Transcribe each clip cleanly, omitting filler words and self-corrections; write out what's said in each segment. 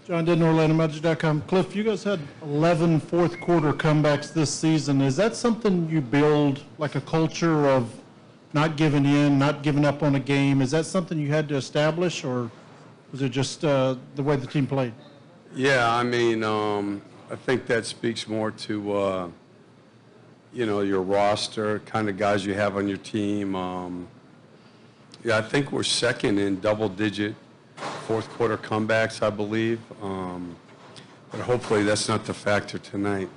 John Denton, OrlandoMagic.com. Cliff, you guys had 11 fourth quarter comebacks this season. Is that something you build, like a culture of not giving in, not giving up on a game? Is that something you had to establish, or was it just the way the team played? Yeah, I mean, I think that speaks more to, your roster, kind of guys you have on your team. Yeah, I think we're second in double-digit fourth quarter comebacks, I believe. But hopefully that's not the factor tonight.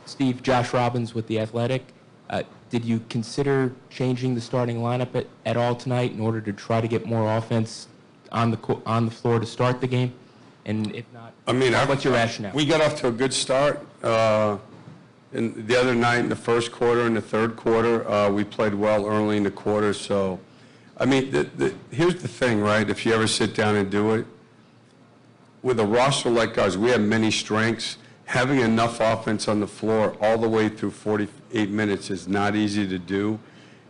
Steve, Josh Robbins with The Athletic. Did you consider changing the starting lineup at all tonight in order to try to get more offense on the floor to start the game? And if not, what's your rationale? We got off to a good start. And the other night in the first quarter and the third quarter, we played well early in the quarter. So, I mean, here's the thing, right? If you ever sit down and do it, with a roster like ours, we have many strengths. Having enough offense on the floor all the way through 48 minutes is not easy to do.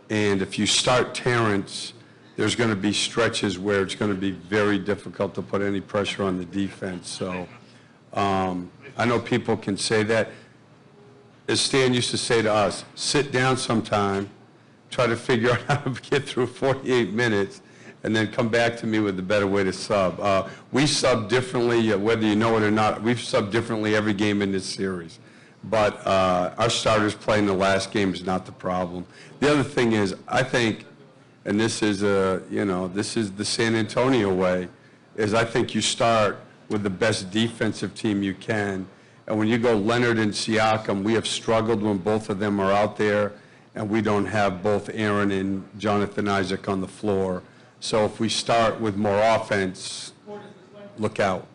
And if you start Terrence, there's going to be stretches where it's going to be very difficult to put any pressure on the defense. So I know people can say that. As Stan used to say to us, sit down sometime, try to figure out how to get through 48 minutes, and then come back to me with a better way to sub. We sub differently, whether you know it or not. We've subbed differently every game in this series. But our starters playing the last game is not the problem. The other thing is, I think, and this is, this is the San Antonio way, is I think you start with the best defensive team you can. And when you go Leonard and Siakam, we have struggled when both of them are out there, and we don't have both Aaron and Jonathan Isaac on the floor. So if we start with more offense, look out.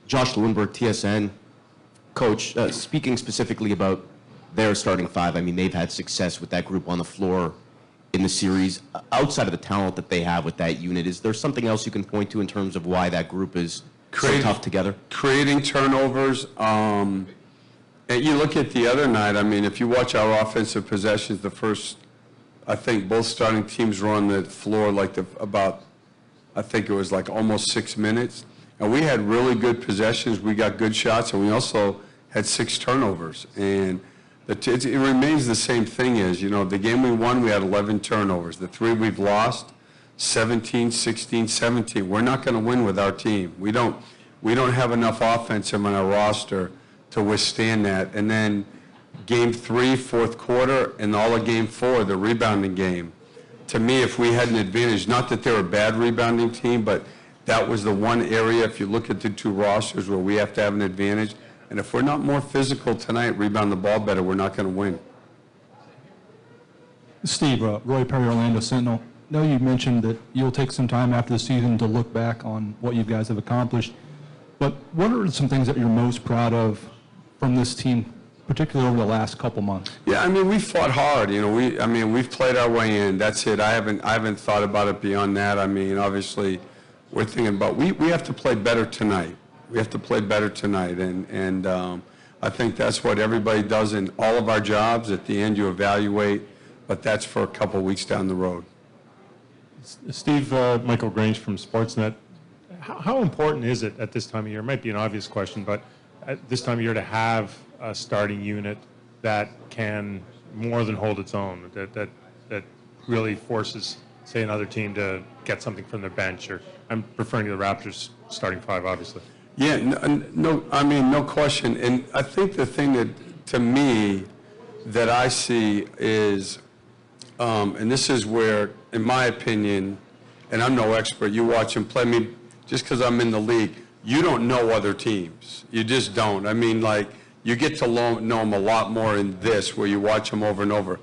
Josh Lewinberg, TSN. Coach, speaking specifically about their starting five, I mean, they've had success with that group on the floor in the series. Outside of the talent that they have with that unit, is there something else you can point to in terms of why that group is so tough together? Creating turnovers. And you look at the other night, I mean, if you watch our offensive possessions, the first, I think both starting teams were on the floor like I think it was like almost 6 minutes. And we had really good possessions. We got good shots, and we also had 6 turnovers. And it remains the same thing as, the game we won, we had 11 turnovers. The 3 we've lost, 17, 16, 17. We're not going to win with our team. We don't have enough offense on our roster to withstand that. And then game 3, fourth quarter, and all of game 4, the rebounding game. To me, if we had an advantage, not that they're a bad rebounding team, but that was the one area, if you look at the 2 rosters, where we have to have an advantage. And if we're not more physical tonight, rebound the ball better, we're not going to win. Steve, Roy Perry, Orlando Sentinel. I know you mentioned that you'll take some time after the season to look back on what you guys have accomplished. But what are some things that you're most proud of from this team, particularly over the last couple months? Yeah, I mean, we fought hard. We've played our way in. That's it. I haven't thought about it beyond that. I mean, obviously, we're thinking about we have to play better tonight. We have to play better tonight, and I think that's what everybody does in all of our jobs. At the end, you evaluate, but that's for a couple weeks down the road. Steve, Michael Grange from Sportsnet. How important is it at this time of year? It might be an obvious question, but at this time of year to have a starting unit that can more than hold its own, that really forces, say, another team to get something from their bench? Or I'm referring to the Raptors starting 5, obviously. Yeah, no question. And I think the thing that, to me, that I see is, and this is where, in my opinion, and I'm no expert, you watch them play. I mean, just because I'm in the league, you don't know other teams. You just don't. I mean, like, you get to know them a lot more in this, where you watch them over and over.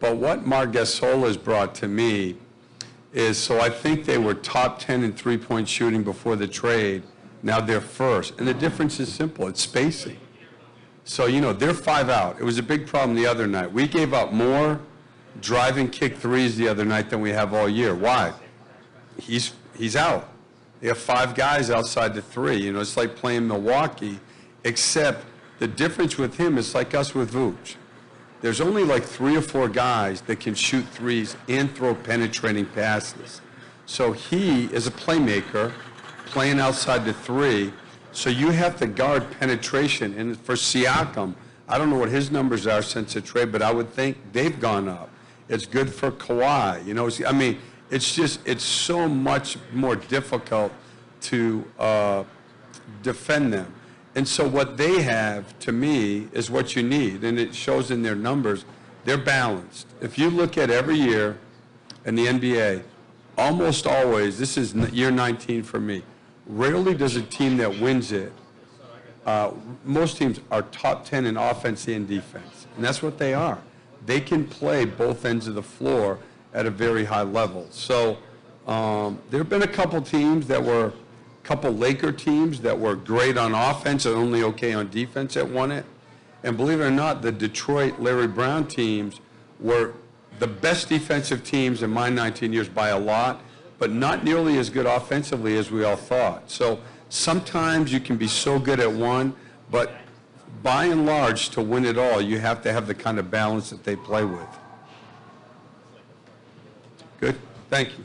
But what Marc Gasol has brought to me is, so I think they were top 10 in three-point shooting before the trade. Now they're first. And the difference is simple. It's spacing. So, they're 5 out. It was a big problem the other night. We gave up more drive and kick threes the other night than we have all year. Why? He's out. They have 5 guys outside the 3. It's like playing Milwaukee, except the difference with him is like us with Vooch. There's only like 3 or 4 guys that can shoot threes and throw penetrating passes. So he is a playmaker, playing outside the 3, so you have to guard penetration. And for Siakam, I don't know what his numbers are since the trade, but I would think they've gone up. It's good for Kawhi. You know, I mean, it's so much more difficult to defend them. And so what they have, to me, is what you need, and it shows in their numbers. They're balanced. If you look at every year in the NBA, almost always, this is year 19 for me, rarely does a team that wins it, most teams are top 10 in offense and defense, and that's what they are. They can play both ends of the floor at a very high level. So there have been a couple teams that were, couple Laker teams that were great on offense and only okay on defense that won it. And believe it or not, the Detroit Larry Brown teams were the best defensive teams in my 19 years by a lot, but not nearly as good offensively as we all thought. So sometimes you can be so good at one, but by and large, to win it all, you have to have the kind of balance that they play with. Good? Thank you.